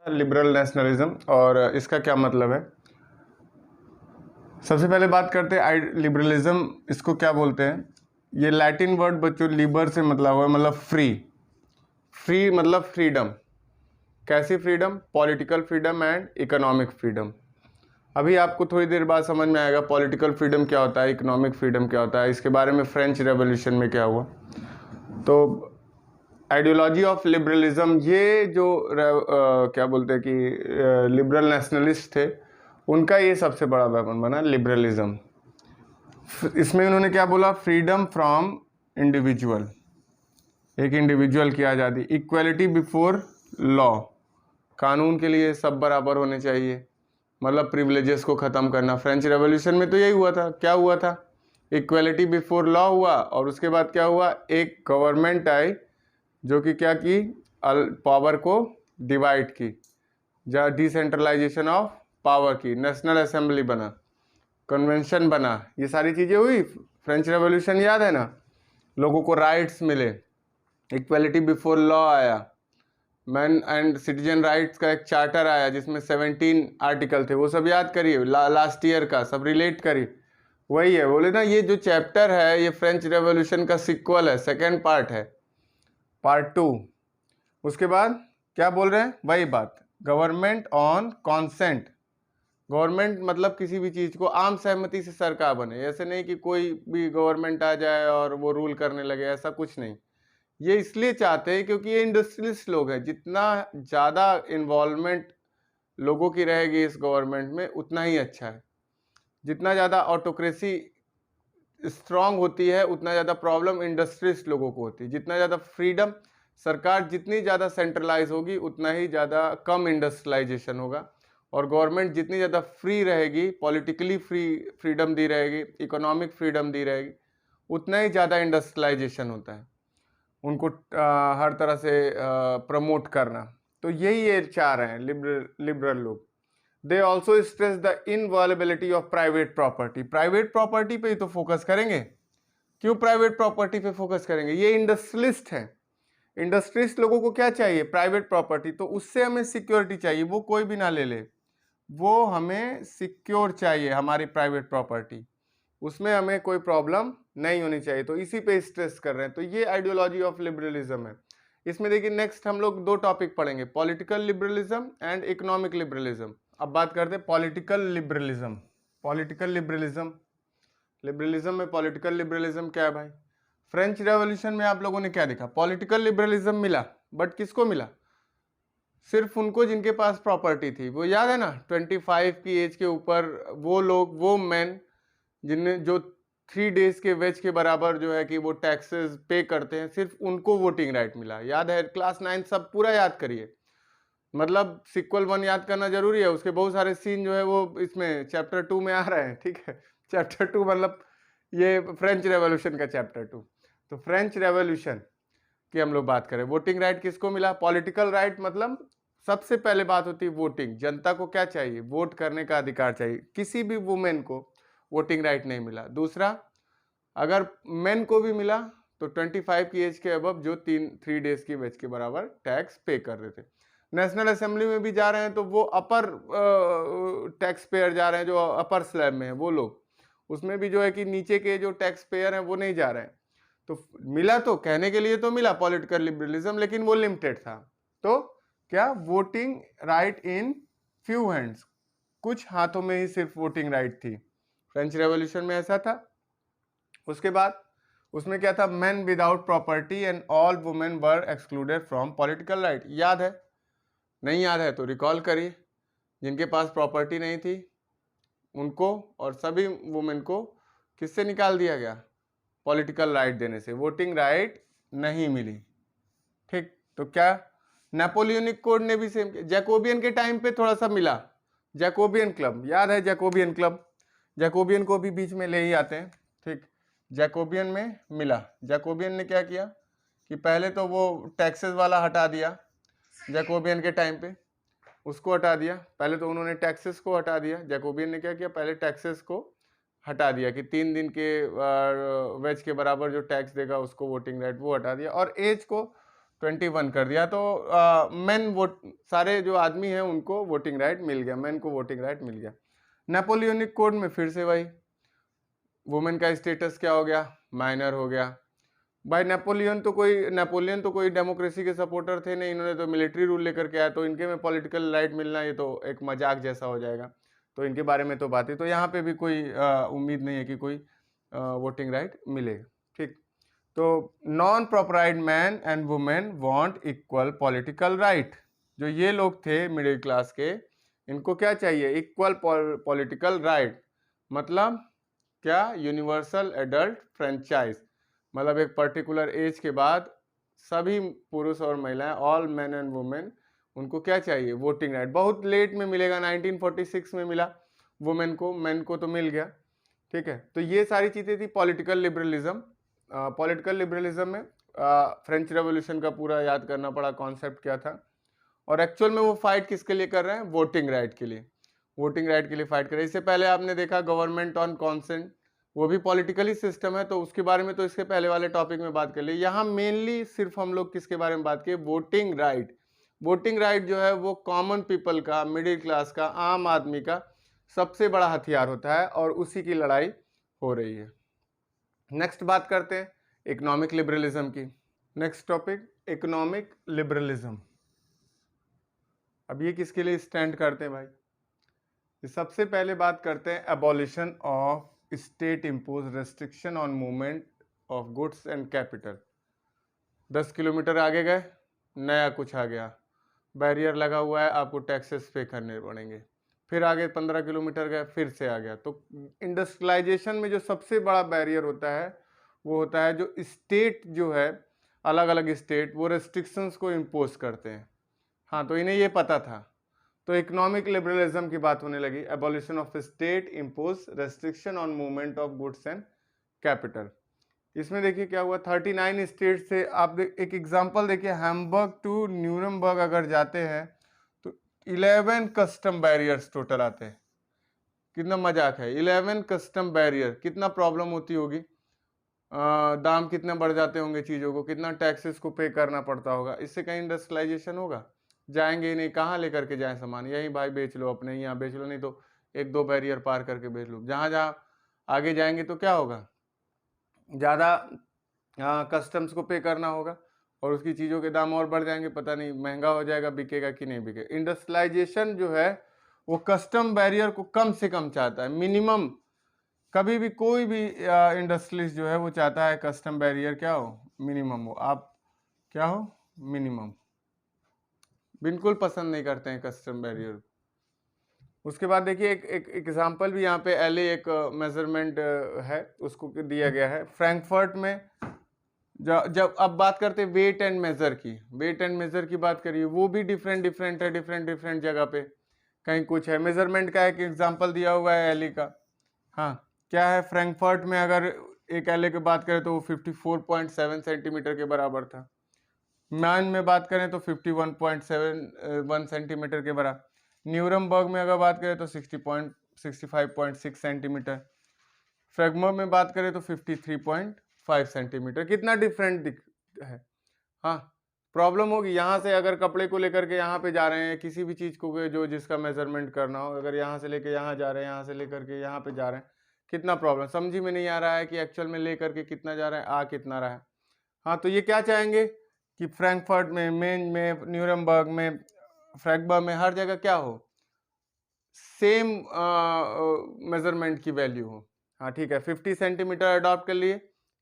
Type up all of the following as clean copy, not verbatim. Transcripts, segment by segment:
Liberal nationalism और इसका क्या मतलब है। सबसे पहले बात करते हैं लिबरलिज्म, इसको क्या बोलते हैं। ये लैटिन वर्ड बच्चों लिबर से मतलब हुआ, मतलब फ्री। फ्री मतलब फ्रीडम। कैसी freedom? Political freedom and economic freedom. अभी आपको थोड़ी देर बाद समझ में आएगा पॉलिटिकल फ्रीडम क्या होता है, इकोनॉमिक फ्रीडम क्या होता है, इसके बारे में फ्रेंच रेवोल्यूशन में क्या हुआ। तो आइडियोलॉजी ऑफ लिबरलिज्म, ये जो क्या बोलते हैं कि लिबरल नेशनलिस्ट थे, उनका ये सबसे बड़ा वेपन बना लिबरलिज्म। इसमें उन्होंने क्या बोला? फ्रीडम फ्रॉम इंडिविजुअल, एक इंडिविजुअल की आज़ादी, इक्वलिटी बिफोर लॉ, कानून के लिए सब बराबर होने चाहिए, मतलब प्रिविलेजेस को ख़त्म करना। फ्रेंच रेवोल्यूशन में तो यही हुआ था। क्या हुआ था? इक्वलिटी बिफोर लॉ हुआ, और उसके बाद क्या हुआ? एक गवर्नमेंट आई जो कि क्या की, पावर को डिवाइड की, जहाँ डिसेंट्रलाइजेशन ऑफ पावर की, नेशनल असेंबली बना, कन्वेंशन बना, ये सारी चीज़ें हुई। फ्रेंच रेवोल्यूशन याद है ना? लोगों को राइट्स मिले, इक्वलिटी बिफोर लॉ आया, मैन एंड सिटीजन राइट्स का एक चार्टर आया जिसमें 17 आर्टिकल थे, वो सब याद करिए, लास्ट ईयर का सब रिलेट करिए। वही है, बोले ना, ये जो चैप्टर है ये फ्रेंच रेवोल्यूशन का सिक्वल है, सेकेंड पार्ट है, पार्ट 2। उसके बाद क्या बोल रहे हैं? वही बात, गवर्नमेंट ऑन कॉन्सेंट। गवर्नमेंट मतलब किसी भी चीज़ को आम सहमति से सरकार बने, ऐसे नहीं कि कोई भी गवर्नमेंट आ जाए और वो रूल करने लगे, ऐसा कुछ नहीं। ये इसलिए चाहते हैं क्योंकि ये इंडस्ट्रियलिस्ट लोग हैं, जितना ज़्यादा इन्वॉल्वमेंट लोगों की रहेगी इस गवर्नमेंट में उतना ही अच्छा है। जितना ज़्यादा ऑटोक्रेसी स्ट्रांग होती है उतना ज़्यादा प्रॉब्लम इंडस्ट्रियलिस्ट लोगों को होती है। जितना ज़्यादा फ्रीडम, सरकार जितनी ज़्यादा सेंट्रलाइज होगी उतना ही ज़्यादा कम इंडस्ट्रियलाइजेशन होगा, और गवर्नमेंट जितनी ज़्यादा फ्री रहेगी, पॉलिटिकली फ्रीडम दी रहेगी, इकोनॉमिक फ्रीडम दी रहेगी, उतना ही ज़्यादा इंडस्ट्रियलाइजेशन होता है, उनको हर तरह से प्रमोट करना। तो यही ये चाह रहे हैं लिबरल लोग। They also stress the inviolability of private property. Private property पे ही तो फोकस करेंगे। क्यों प्राइवेट प्रॉपर्टी पे फोकस करेंगे? ये इंडस्ट्रियलिस्ट हैं। इंडस्ट्रियलिस्ट लोगों को क्या चाहिए? Private property. तो उससे हमें सिक्योरिटी चाहिए, वो कोई भी ना ले ले, वो हमें सिक्योर चाहिए हमारी प्राइवेट प्रॉपर्टी, उसमें हमें कोई प्रॉब्लम नहीं होनी चाहिए। तो इसी पे स्ट्रेस कर रहे हैं। तो ये आइडियोलॉजी ऑफ लिबरलिज्म है। इसमें देखिए नेक्स्ट हम लोग 2 टॉपिक पढ़ेंगे, political liberalism and economic liberalism. अब बात करते हैं political liberalism. Political liberalism, liberalism में पॉलिटिकल लिबरलिज्म क्या है भाई? फ्रेंच रेवोल्यूशन में आप लोगों ने क्या देखा? पॉलिटिकल लिबरलिज्म मिला, बट किसको मिला? सिर्फ उनको जिनके पास प्रॉपर्टी थी। वो याद है ना, 25 की एज के ऊपर वो लोग, वो मैन जिन्हें जो 3 डेज के वेज के बराबर जो है कि वो टैक्सेस पे करते हैं, सिर्फ उनको वोटिंग राइट मिला। याद है? क्लास 9 सब पूरा याद करिए, मतलब सिक्वल 1 याद करना जरूरी है, उसके बहुत सारे सीन जो है वो इसमें चैप्टर 2 में आ रहे हैं, ठीक है। चैप्टर 2 मतलब ये फ्रेंच रेवोल्यूशन का चैप्टर 2। तो फ्रेंच रेवोल्यूशन की हम लोग बात करें, वोटिंग राइट किसको मिला? पॉलिटिकल राइट मतलब सबसे पहले बात होती है वोटिंग। जनता को क्या चाहिए? वोट करने का अधिकार चाहिए। किसी भी वुमेन को वोटिंग राइट नहीं मिला। दूसरा, अगर मेन को भी मिला तो 25 की एज के अबव जो 3 डेज की वेज के बराबर टैक्स पे कर रहे थे। नेशनल असेंबली में भी जा रहे हैं तो वो अपर टैक्स पेयर जा रहे हैं, जो अपर स्लैब में है वो लोग, उसमें भी जो है कि नीचे के जो टैक्स पेयर हैं वो नहीं जा रहे हैं। तो मिला, तो कहने के लिए तो मिला पॉलिटिकल लिबरलिज्म, लेकिन वो लिमिटेड था। तो क्या? Voting right in few hands, कुछ हाथों में ही सिर्फ वोटिंग राइट थी। फ्रेंच रेवोल्यूशन में ऐसा था। उसके बाद उसमें क्या था? Main without property and all women were excluded from political right. याद है? नहीं याद है तो रिकॉल करिए। जिनके पास प्रॉपर्टी नहीं थी उनको और सभी वुमेन को किससे निकाल दिया गया? पॉलिटिकल राइट देने से। वोटिंग राइट नहीं मिली, ठीक। तो क्या? नेपोलियनिक कोड ने भी सेम किया। जैकोबियन के टाइम पे थोड़ा सा मिला, जैकोबियन क्लब, याद है जैकोबियन क्लब? जैकोबियन को भी बीच में ले ही आते हैं, ठीक। जैकोबियन में मिला। जैकोबियन ने क्या किया कि पहले तो वो टैक्सेस वाला हटा दिया, जैकोबियन के टाइम पे उसको हटा दिया। पहले तो उन्होंने टैक्सेस को हटा दिया। जैकोबियन ने क्या किया? पहले टैक्सेस को हटा दिया कि 3 दिन के वेज के बराबर जो टैक्स देगा उसको वोटिंग राइट, वो हटा दिया। और एज को 21 कर दिया, तो मेन वोट, सारे जो आदमी हैं उनको वोटिंग राइट मिल गया, मेन को वोटिंग राइट मिल गया। नेपोलियनिक कोड में फिर से वही, वुमेन का स्टेटस क्या हो गया, माइनर हो गया। भाई नेपोलियन तो कोई डेमोक्रेसी के सपोर्टर थे नहीं, इन्होंने तो मिलिट्री रूल लेकर के आया, तो इनके में पॉलिटिकल राइट मिलना ये तो एक मजाक जैसा हो जाएगा, तो इनके बारे में तो बात है, तो यहाँ पे भी कोई उम्मीद नहीं है कि कोई वोटिंग राइट मिलेगा। ठीक, तो non propertied man and women want equal political right. जो ये लोग थे मिडिल क्लास के, इनको क्या चाहिए, इक्वल पॉलिटिकल राइट, मतलब क्या, यूनिवर्सल एडल्ट फ्रेंचाइज, मतलब एक पर्टिकुलर एज के बाद सभी पुरुष और महिलाएं, ऑल मैन एंड वुमेन, उनको क्या चाहिए, वोटिंग राइट। बहुत लेट में मिलेगा, 1946 में मिला वुमेन को, मैन को तो मिल गया। ठीक है, तो ये सारी चीज़ें थी पॉलिटिकल लिबरलिज्म। पॉलिटिकल लिबरलिज्म में फ्रेंच रेवोल्यूशन का पूरा याद करना पड़ा, कॉन्सेप्ट क्या था, और एक्चुअल में वो फाइट किसके लिए कर रहे हैं, वोटिंग राइट के लिए, वोटिंग राइट के लिए फाइट कर रहे हैं। इससे पहले आपने देखा गवर्नमेंट ऑन कॉन्सेंट, वो भी पॉलिटिकली सिस्टम है, तो उसके बारे में तो इसके पहले वाले टॉपिक में बात कर ली। यहाँ मेनली सिर्फ हम लोग किसके बारे में बात किए, वोटिंग राइट। वोटिंग राइट जो है वो कॉमन पीपल का, मिडिल क्लास का, आम आदमी का सबसे बड़ा हथियार होता है, और उसी की लड़ाई हो रही है। नेक्स्ट बात करते हैं इकोनॉमिक लिबरलिज्म की। Next topic economic liberalism. अब ये किसके लिए स्टैंड करते हैं भाई, सबसे पहले बात करते हैं abolition of state impose restriction on movement of goods and capital. 10 kilometre आगे गए, नया कुछ आ गया, बैरियर लगा हुआ है, आपको टैक्सेस पे करने पड़ेंगे। फिर आगे 15 किलोमीटर गए, फिर से आ गया। तो इंडस्ट्रियलाइजेशन में जो सबसे बड़ा बैरियर होता है वो होता है जो स्टेट जो है, अलग अलग स्टेट वो रेस्ट्रिक्शंस को इम्पोज करते हैं। हाँ, तो इन्हें ये पता था, तो इकोनॉमिक लिबरलिज्म की बात होने लगी, abolition of state impose restriction on movement of goods and capital. इसमें देखिए क्या हुआ, 39 स्टेट से आप एक एग्जांपल देखिए, हैम्बर्ग टू न्यूरमबर्ग अगर जाते हैं तो 11 कस्टम बैरियर्स टोटल आते हैं। कितना मजाक है, 11 कस्टम बैरियर, कितना प्रॉब्लम होती होगी, दाम कितने बढ़ जाते होंगे चीज़ों को, कितना टैक्सेस को पे करना पड़ता होगा। इससे कहीं इंडस्ट्रियलाइजेशन होगा, जाएंगे ही नहीं, कहाँ लेकर के जाएं सामान, यहीं भाई बेच लो, अपने यहाँ बेच लो, नहीं तो एक दो बैरियर पार करके बेच लो। जहाँ जहाँ आगे जाएंगे तो क्या होगा, ज़्यादा कस्टम्स को पे करना होगा, और उसकी चीज़ों के दाम और बढ़ जाएंगे, पता नहीं महंगा हो जाएगा, बिकेगा कि नहीं बिकेगा। इंडस्ट्रियलाइजेशन जो है वो कस्टम बैरियर को कम से कम चाहता है, मिनिमम। कभी भी कोई भी इंडस्ट्रीज जो है वो चाहता है कस्टम बैरियर क्या हो, मिनिमम हो। आप क्या हो, मिनिमम। बिल्कुल पसंद नहीं करते हैं कस्टम बैरियर। उसके बाद देखिए एक एग्जांपल भी यहाँ पे एलए एक मेजरमेंट है, उसको दिया गया है फ्रैंकफर्ट में। जब अब बात करते हैं वेट एंड मेजर की, वेट एंड मेजर की बात करिए, वो भी डिफरेंट डिफरेंट है, डिफरेंट डिफरेंट जगह पे कहीं कुछ है। मेजरमेंट का एक एग्जांपल दिया हुआ है एलए का। हाँ, क्या है, फ्रैंकफर्ट में अगर एक एलए की बात करें तो वो 54.7 सेंटीमीटर के बराबर था। मैन में बात करें तो 51.71 सेंटीमीटर के बराबर। न्यूरमबर्ग में अगर बात करें तो 65.6 सेंटीमीटर। फ्रैगमो में बात करें तो 53.5 सेंटीमीटर। कितना डिफरेंट है। हाँ, प्रॉब्लम होगी यहाँ से, अगर कपड़े को लेकर के यहाँ पे जा रहे हैं, किसी भी चीज़ को जो जिसका मेजरमेंट करना हो, अगर यहाँ से लेके यहाँ जा रहे हैं, यहाँ से लेकर के यहाँ पे जा रहे हैं, कितना प्रॉब्लम, समझ में नहीं आ रहा है कि एक्चुअल में लेकर के कितना जा रहा है, आ कितना रहा है। हाँ, तो ये क्या चाहेंगे कि फ्रैंकफर्ट में, मेन में, न्यूरमबर्ग में, फ्रैगबर्ग में, हर जगह क्या हो, सेम मेजरमेंट की वैल्यू हो। हाँ ठीक है, 50 सेंटीमीटर अडॉप्ट कर लिए,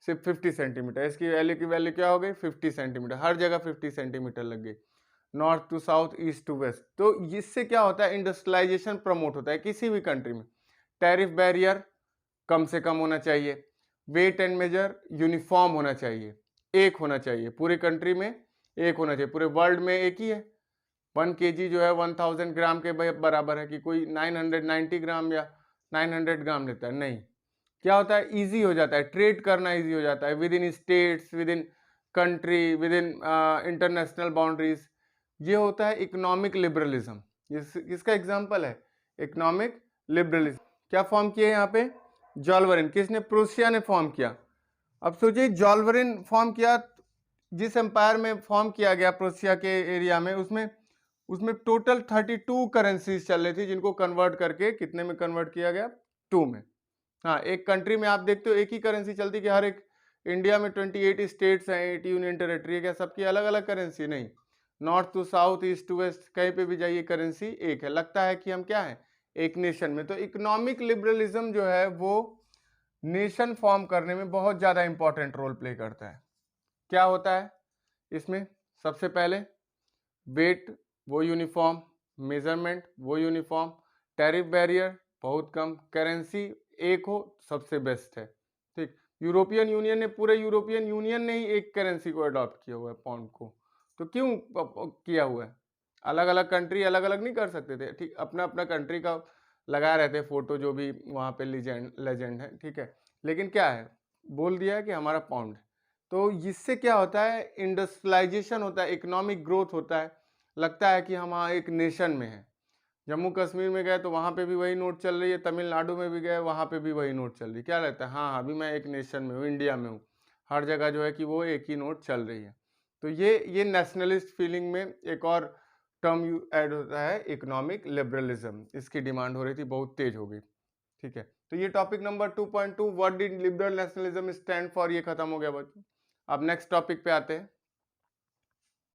सिर्फ 50 सेंटीमीटर, इसकी वैल्यू क्या हो गई, 50 सेंटीमीटर, हर जगह 50 सेंटीमीटर लग गई, north to south, east to west. तो इससे क्या होता है, इंडस्ट्रियलाइजेशन प्रमोट होता है किसी भी कंट्री में। टैरिफ बैरियर कम से कम होना चाहिए, वेट एंड मेजर यूनिफॉर्म होना चाहिए, एक होना चाहिए पूरी कंट्री में, एक होना चाहिए, पूरे वर्ल्ड में एक ही है। 1 kg जो है 1000 ग्राम के बराबर है कि कोई 990 ग्राम या 900 ग्राम लेता है, नहीं। क्या होता है, इजी हो जाता है, ट्रेड करना इजी हो जाता है with in states, with in country, with in international boundaries. ये होता है इकोनॉमिक लिबरलिज्म। इसका एग्जाम्पल है इकोनॉमिक लिबरलिज्म। क्या फॉर्म किया यहाँ पे, जॉल्वरिन, किसने, प्रूसिया ने फॉर्म किया। अब सोचिए जॉल्वरिन फॉर्म किया, जिस एम्पायर में फॉर्म किया गया प्रोशिया के एरिया में, उसमें टोटल 32 करेंसीज चल रही थी, जिनको कन्वर्ट करके कितने में कन्वर्ट किया गया, 2 में। हाँ, एक कंट्री में आप देखते हो एक ही करेंसी चलती कि हर एक, इंडिया में 28 स्टेट्स हैं, 8 यूनियन टेरेटरी है, क्या सबकी अलग अलग करेंसी? नहीं, north to south, east to west, कहीं पे भी जाइए करेंसी एक है। लगता है कि हम क्या है, एक नेशन में। तो इकोनॉमिक लिबरलिज्म जो है वो नेशन फॉर्म करने में बहुत ज़्यादा इंपॉर्टेंट रोल प्ले करता है। क्या होता है इसमें? सबसे पहले वेट वो यूनिफॉर्म, मेजरमेंट वो यूनिफॉर्म, टैरिफ बैरियर बहुत कम, करेंसी एक हो सबसे बेस्ट है। ठीक, यूरोपियन यूनियन ने, पूरे यूरोपियन यूनियन ने ही एक करेंसी को अडॉप्ट किया हुआ है, पाउंड को। तो क्यों किया हुआ है? अलग अलग कंट्री अलग अलग नहीं कर सकते थे? ठीक, अपना अपना कंट्री का लगा रहते फोटो, जो भी वहाँ पे लेजेंड है, ठीक है। लेकिन क्या है, बोल दिया है कि हमारा पाउंड है। तो इससे क्या होता है, इंडस्ट्रियलाइजेशन होता है, इकोनॉमिक ग्रोथ होता है, लगता है कि हम हाँ एक नेशन में हैं। जम्मू कश्मीर में गए तो वहाँ पे भी वही नोट चल रही है, तमिलनाडु में भी गए वहाँ पे भी वही नोट चल रही है। क्या लगता है, हाँ अभी मैं एक नेशन में हूँ, इंडिया में हूँ, हर जगह जो है कि वो एक ही नोट चल रही है। तो ये नेशनलिस्ट फीलिंग में एक और टर्म ऐड होता है, इकोनॉमिक लिबरलिज्म। इसकी डिमांड हो रही थी, बहुत तेज हो गई। ठीक है, तो ये topic number 2.2 what did liberal nationalism stand for, ये खत्म हो गया बच्चों। अब नेक्स्ट टॉपिक पे आते हैं।